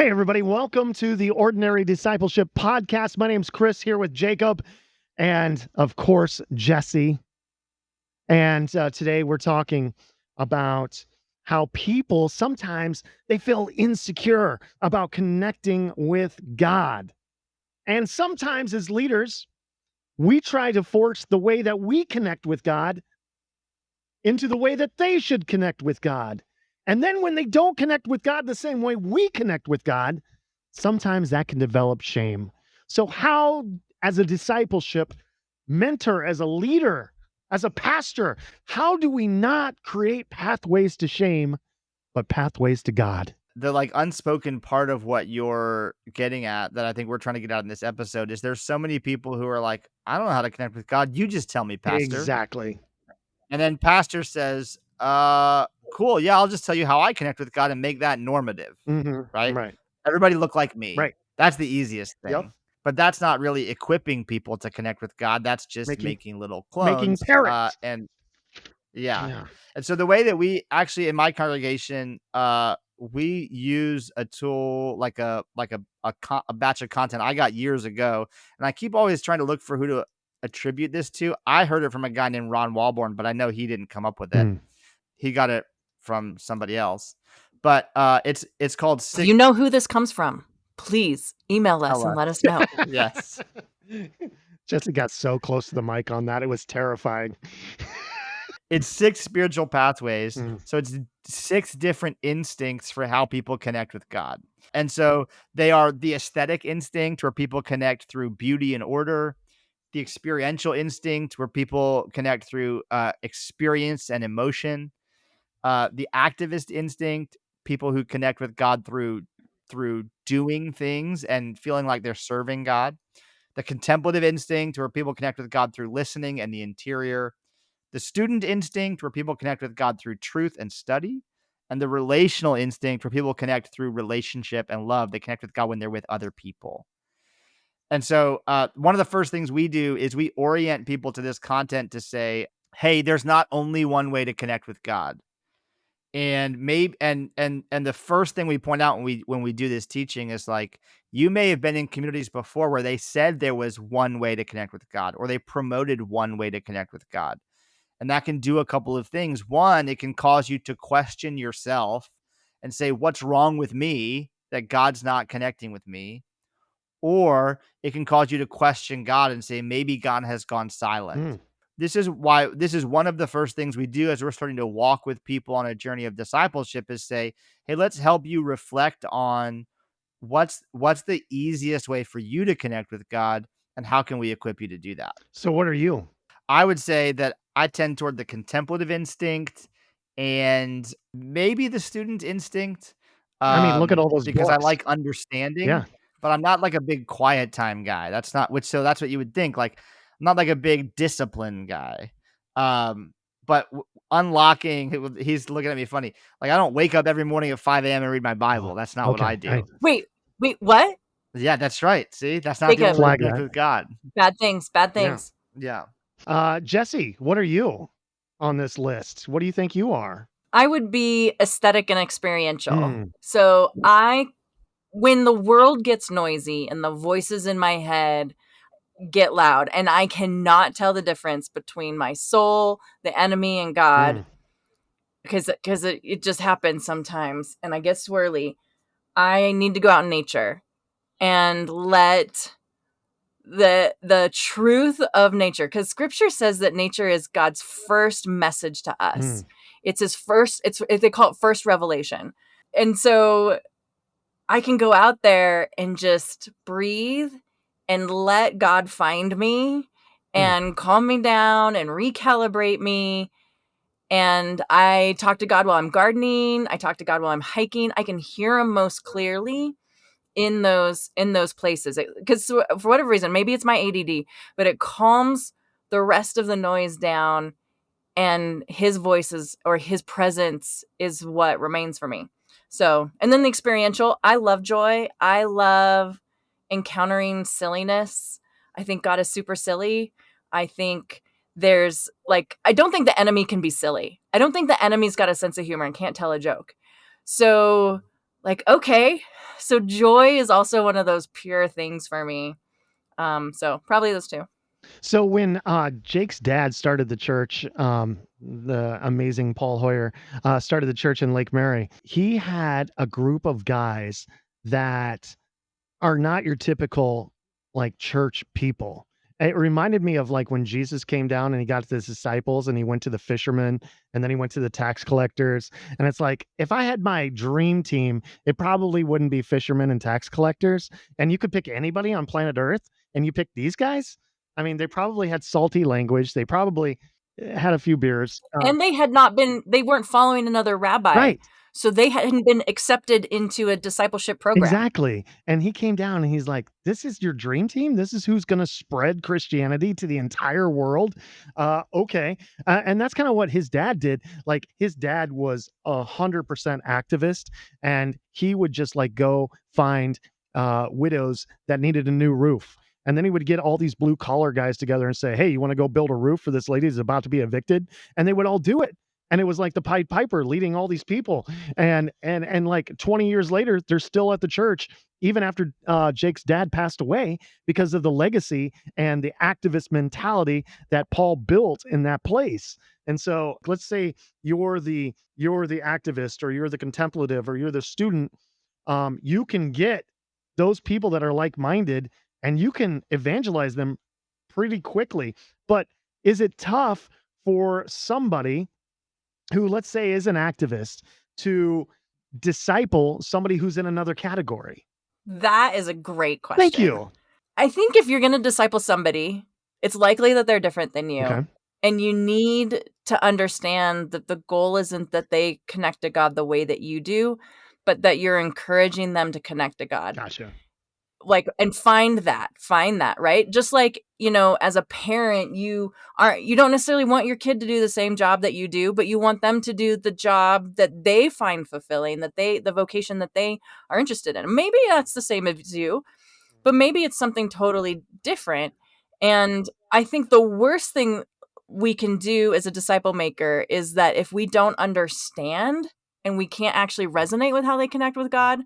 Hey, everybody. Welcome to the Ordinary Discipleship Podcast. My name's Chris, here with Jacob and, of course, Jesse. And today we're talking about how people sometimes they feel insecure about connecting with God. And sometimes as leaders, we try to force the way that we connect with God into the way that they should connect with God. And then when they don't connect with God the same way we connect with God, sometimes that can develop shame. So how, as a discipleship mentor, as a leader, as a pastor, how do we not create pathways to shame, but pathways to God? The unspoken part of what you're getting at that I think we're trying to get out in this episode is there's so many people who are like, I don't know how to connect with God. You just tell me, pastor. Exactly. And then pastor says, cool. Yeah, I'll just tell you how I connect with God and make that normative, right? Right. Everybody look like me. Right. That's the easiest thing. Yep. But that's not really equipping people to connect with God. That's just making little clones. parrots. And yeah. Yeah. And so the way that we actually in my congregation, we use a tool like a batch of content I got years ago, and I keep always trying to look for who to attribute this to. I heard it from a guy named Ron Walborn, but I know he didn't come up with it. He got it from somebody else. But it's called If you know who this comes from, please email us and let us know. Yes. Jesse got so close to the mic on that. It was terrifying. It's 6 spiritual pathways. So it's 6 different instincts for how people connect with God. And so they are the aesthetic instinct, where people connect through beauty and order, the experiential instinct, where people connect through experience and emotion, the activist instinct, people who connect with God through doing things and feeling like they're serving God, the contemplative instinct, where people connect with God through listening and the interior, the student instinct, where people connect with God through truth and study, and the relational instinct, where people connect through relationship and love. They connect with God when they're with other people. And so one of the first things we do is we orient people to this content to say, hey, there's not only one way to connect with God. And maybe and the first thing we point out when we do this teaching is like, you may have been in communities before where they said there was one way to connect with God, or they promoted one way to connect with God. And that can do a couple of things. One, it can cause you to question yourself and say, what's wrong with me that God's not connecting with me? Or it can cause you to question God and say, maybe God has gone silent. This is one of the first things we do as we're starting to walk with people on a journey of discipleship, is say, hey, let's help you reflect on what's the easiest way for you to connect with God, and how can we equip you to do that? So what are you? I would say that I tend toward the contemplative instinct and maybe the student instinct. I mean, look at all those because I books. like understanding, Yeah. but I'm not like a big quiet time guy. That's what you would think. Like, I'm not like a big discipline guy. But unlocking, he's looking at me funny. Like, I don't wake up every morning at 5 a.m. and read my Bible. That's not what I do. Wait, what? Yeah, that's right. See, that's not Take the a only way to flag connect that. with God. Bad things. Yeah. Jesse, what are you on this list? What do you think you are? I would be aesthetic and experiential. So when the world gets noisy and the voices in my head get loud and I cannot tell the difference between my soul, the enemy, and God, because it just happens sometimes and I get swirly, I need to go out in nature and let the truth of nature, because scripture says that nature is God's first message to us. It's his first, they call it first revelation. And so I can go out there and just breathe and let God find me and calm me down and recalibrate me. And I talk to God while I'm gardening. I talk to God while I'm hiking. I can hear him most clearly in those places, because for whatever reason, maybe it's my ADD, but it calms the rest of the noise down, and his voices or his presence is what remains for me. So, and then the experiential, I love joy. I love encountering silliness. I think God is super silly. I think I don't think the enemy can be silly. I don't think the enemy's got a sense of humor and can't tell a joke. So like, okay, so joy is also one of those pure things for me. So probably those two. So when Jake's dad started the church, the amazing Paul Hoyer started the church in Lake Mary, he had a group of guys that are not your typical like church people. It reminded me of like when Jesus came down and he got to his disciples and he went to the fishermen and then he went to the tax collectors. And it's like, if I had my dream team, it probably wouldn't be fishermen and tax collectors. And you could pick anybody on planet Earth and you pick these guys. I mean, they probably had salty language. They probably had a few beers. And they weren't following another rabbi. Right. So they hadn't been accepted into a discipleship program. Exactly. And he came down and he's like, "This is your dream team? This is who's gonna spread Christianity to the entire world? Okay." And that's kinda what his dad did. Like, his dad was 100% activist, and he would just, like, go find, widows that needed a new roof. And then he would get all these blue collar guys together and say, "Hey, you wanna go build a roof for this lady who's about to be evicted?" And they would all do it. And it was like the Pied Piper leading all these people. And like 20 years later, they're still at the church, even after Jake's dad passed away, because of the legacy and the activist mentality that Paul built in that place. And so let's say you're the activist, or you're the contemplative, or you're the student. You can get those people that are like-minded and you can evangelize them pretty quickly. But is it tough for somebody who, let's say, is an activist to disciple somebody who's in another category? That is a great question. Thank you. I think if you're going to disciple somebody, it's likely that they're different than you. Okay. And you need to understand that the goal isn't that they connect to God the way that you do, but that you're encouraging them to connect to God. Gotcha. Like, and find that, right? Just like, as a parent, you don't necessarily want your kid to do the same job that you do, but you want them to do the job that they find fulfilling, the vocation that they are interested in. Maybe that's the same as you, but maybe it's something totally different. And I think the worst thing we can do as a disciple maker is that if we don't understand and we can't actually resonate with how they connect with God,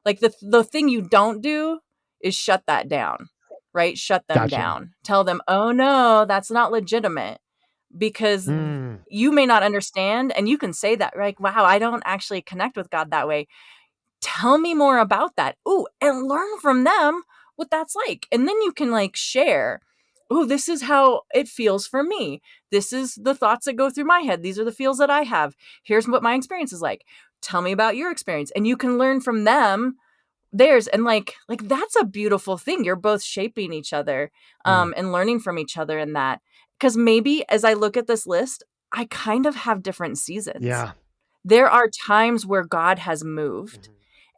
like the thing you don't do is shut that down, right? Shut them Gotcha. down. Tell them, oh no, that's not legitimate, because you may not understand. And you can say that, like, wow, I don't actually connect with God that way. Tell me more about that. Ooh, and learn from them what that's like. And then you can like share, oh, this is how it feels for me. This is the thoughts that go through my head. These are the feels that I have. Here's what my experience is like. Tell me about your experience. And you can learn from them theirs. And like that's a beautiful thing. You're both shaping each other and learning from each other in that. Because maybe as I look at this list, I kind of have different seasons. Yeah. There are times where God has moved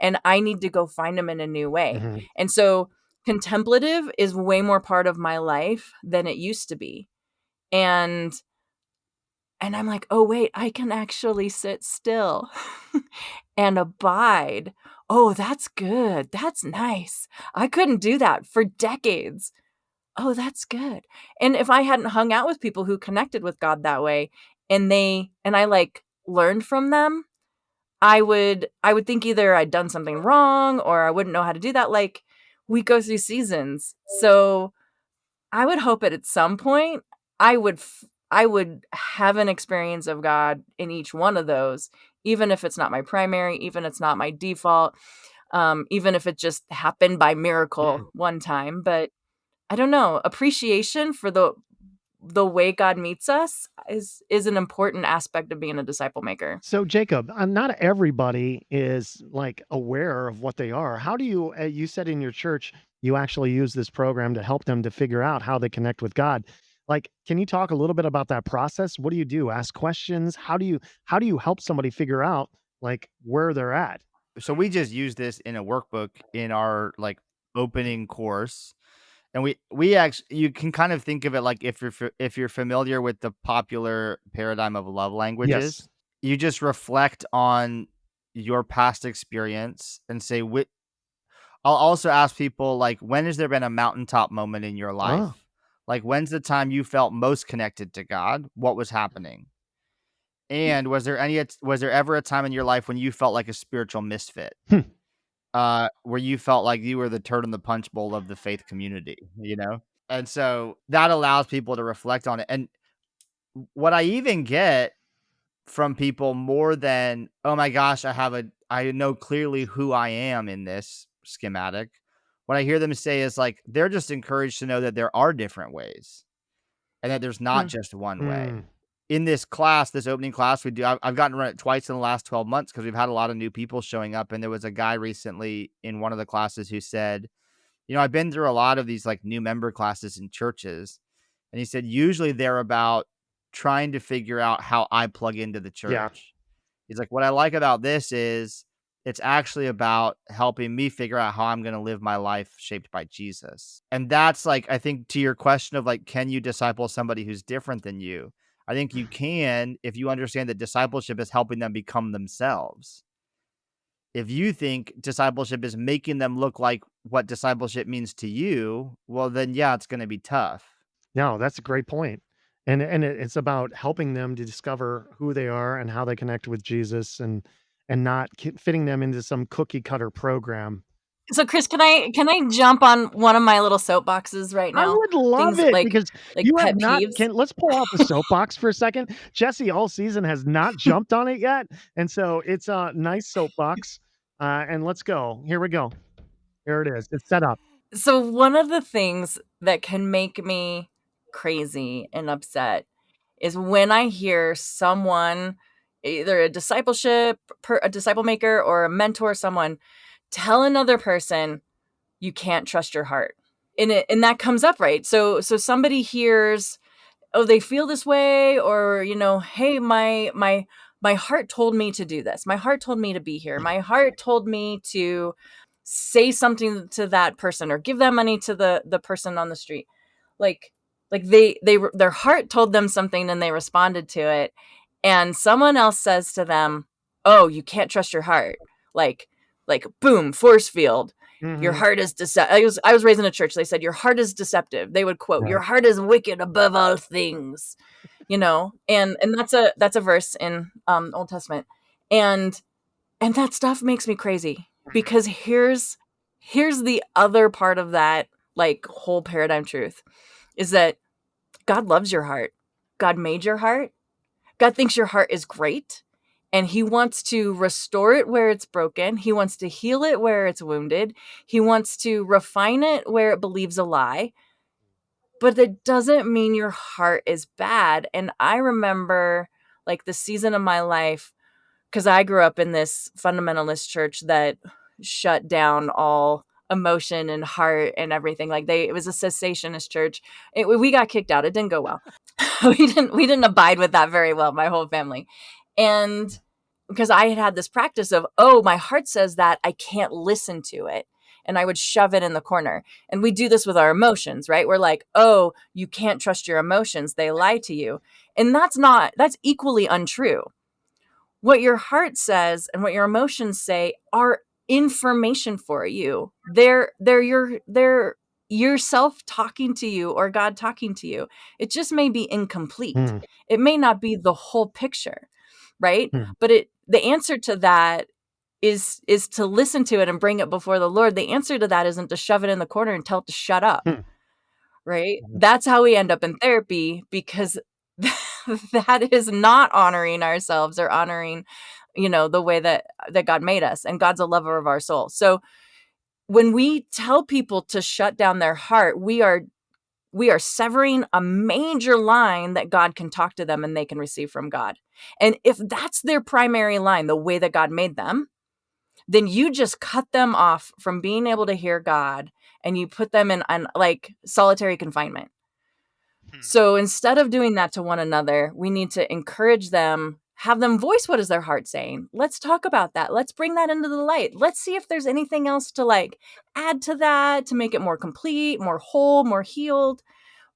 and I need to go find him in a new way. And so contemplative is way more part of my life than it used to be. And I'm like, oh, wait, I can actually sit still and abide. Oh, that's good. That's nice. I couldn't do that for decades. Oh, that's good. And if I hadn't hung out with people who connected with God that way and I like learned from them, I would think either I'd done something wrong or I wouldn't know how to do that. Like, we go through seasons. So I would hope at some point I would have an experience of God in each one of those, even if it's not my primary, even if it's not my default, even if it just happened by miracle one time. But I don't know, appreciation for the way God meets us is an important aspect of being a disciple maker. So Jacob, not everybody is like aware of what they are. How do you, you said in your church, you actually use this program to help them to figure out how they connect with God. Like, can you talk a little bit about that process? What do you do? Ask questions? How do you help somebody figure out like where they're at? So we just use this in a workbook in our like opening course. And we actually, you can kind of think of it like if you're familiar with the popular paradigm of love languages, Yes. you just reflect on your past experience and say, I'll also ask people, like, when has there been a mountaintop moment in your life? Oh, Like, when's the time you felt most connected to God? What was happening? And was there ever a time in your life when you felt like a spiritual misfit? Hmm. Where you felt like you were the turd in the punch bowl of the faith community, And so that allows people to reflect on it. And what I even get from people more than, "Oh my gosh, I know clearly who I am in this schematic." What I hear them say is like, they're just encouraged to know that there are different ways and that there's not just one way. Mm. In this class, this opening class we do, I've gotten to run it twice in the last 12 months because we've had a lot of new people showing up. And there was a guy recently in one of the classes who said, I've been through a lot of these like new member classes in churches. And he said, usually they're about trying to figure out how I plug into the Yeah. church. He's like, what I like about this is it's actually about helping me figure out how I'm going to live my life shaped by Jesus. And that's like, I think to your question of like, can you disciple somebody who's different than you? I think you can if you understand that discipleship is helping them become themselves. If you think discipleship is making them look like what discipleship means to you, well, then yeah, it's going to be tough. No, that's a great point. And it's about helping them to discover who they are and how they connect with Jesus and not fitting them into some cookie cutter program. So Chris, can I jump on one of my little soapboxes right I now? would love Things it because like you have pet not peeves. let's pull out the soapbox for a second. Jesse all season has not jumped on it yet. And so it's a nice soapbox. And let's go. Here we go. Here it is. It's set up. So one of the things that can make me crazy and upset is when I hear someone, either a a disciple maker or a mentor, someone tell another person, you can't trust your heart. And that comes up, right? So somebody hears, oh, they feel this way, or, hey, my heart told me to do this. My heart told me to be here. My heart told me to say something to that person or give that money to the person on the street. Like their heart told them something and they responded to it. And someone else says to them, "Oh, you can't trust your heart." Like boom, force field. Your Mhm. heart is deceptive. I was raised in a church. They said your heart is deceptive. They would quote, "Your Right. heart is wicked above all things." And that's a verse in Old Testament. And that stuff makes me crazy because here's the other part of that like whole paradigm truth is that God loves your heart. God made your heart. God thinks your heart is great. And he wants to restore it where it's broken. He wants to heal it where it's wounded. He wants to refine it where it believes a lie. But that doesn't mean your heart is bad. And I remember like the season of my life, because I grew up in this fundamentalist church that shut down all emotion and heart and everything. Like it was a cessationist church. We got kicked out. It didn't go well. we didn't abide with that very well, my whole family. And because I had this practice of, oh, my heart says that, I can't listen to it. And I would shove it in the corner. And we do this with our emotions, right? We're like, oh, you can't trust your emotions. They lie to you. And that's equally untrue. What your heart says and what your emotions say are information for you. They're yourself talking to you or God talking to you. It just may be incomplete. Mm. It may not be the whole picture, right? Mm. But the answer to that is to listen to it and bring it before the Lord. The answer to that isn't to shove it in the corner and tell it to shut up. Mm. Right? That's how we end up in therapy, because that is not honoring ourselves or honoring, the way that God made us. And God's a lover of our soul. So when we tell people to shut down their heart, we are severing a major line that God can talk to them and they can receive from God. And if that's their primary line, the way that God made them, then you just cut them off from being able to hear God, and you put them in like solitary confinement. So instead of doing that to one another, we need to encourage them, have them voice what is their heart saying. Let's talk about that. Let's bring that into the light. Let's see if there's anything else to like add to that to make it more complete, more whole, more healed.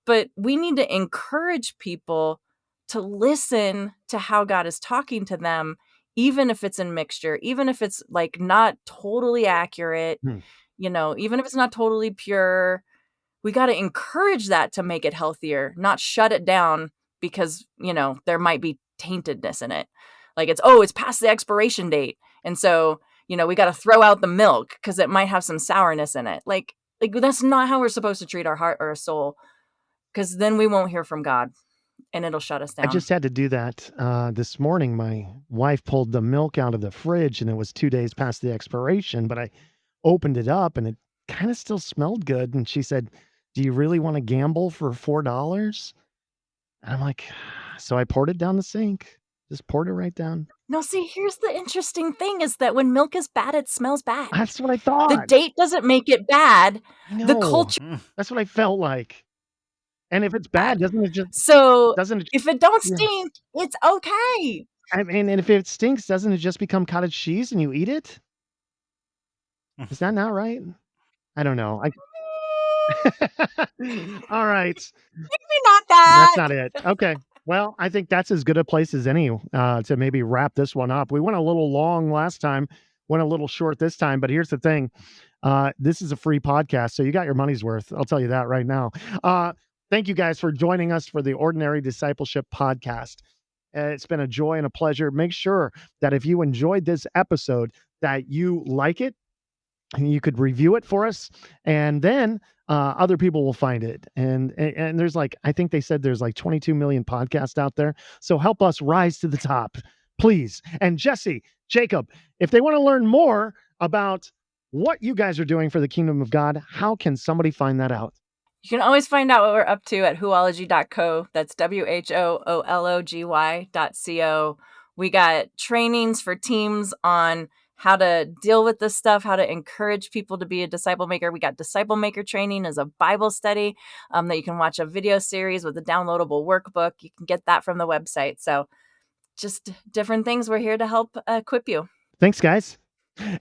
But we need to encourage people to listen to how God is talking to them, even if it's in mixture, even if it's like not totally accurate, Mm. Even if it's not totally pure. We got to encourage that to make it healthier, not shut it down because, there might be taintedness in it. Like it's past the expiration date. And so, we got to throw out the milk because it might have some sourness in it. Like that's not how we're supposed to treat our heart or our soul, because then we won't hear from God and it'll shut us I down. just had to do that this morning. My wife pulled the milk out of the fridge and it was 2 days past the expiration, but I opened it up and it kind of still smelled good. And she said, "Do you really want to gamble for $4?" And I'm like, so I poured it down the sink. Just poured it right down. No, see, here's the interesting thing is that when milk is bad, it smells bad. That's what I The thought. date doesn't make it bad. I The know. culture That's what I felt like. And if it's bad, bad. So doesn't it if it don't yeah. stink, it's okay. I mean, and if it stinks, doesn't it just become cottage cheese and you eat it? Is that not right? I don't know. All right. Maybe not That's that. not it. Okay. Well, I think that's as good a place as any to maybe wrap this one up. We went a little long last time, went a little short this time, but here's the thing. This is a free podcast, so you got your money's worth. I'll tell you that right now. Thank you guys for joining us for the Ordinary Discipleship podcast. It's been a joy and a pleasure. Make sure that if you enjoyed this episode, that you like it, and you could review it for us, and then other people will find it. And there's I think they said there's 22 million podcasts out there. So help us rise to the top, please. And Jesse, Jacob, if they want to learn more about what you guys are doing for the kingdom of God, how can somebody find that out? You can always find out what we're up to at whoology.co. That's WHOOLOGY.co. We got trainings for teams on how to deal with this stuff, how to encourage people to be a disciple maker. We got disciple maker training as a Bible study that you can watch a video series with a downloadable workbook. You can get that from the website. So just different things. We're here to help equip you. Thanks, guys.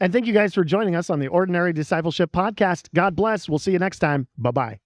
And thank you guys for joining us on the Ordinary Discipleship podcast. God bless. We'll see you next time. Bye-bye.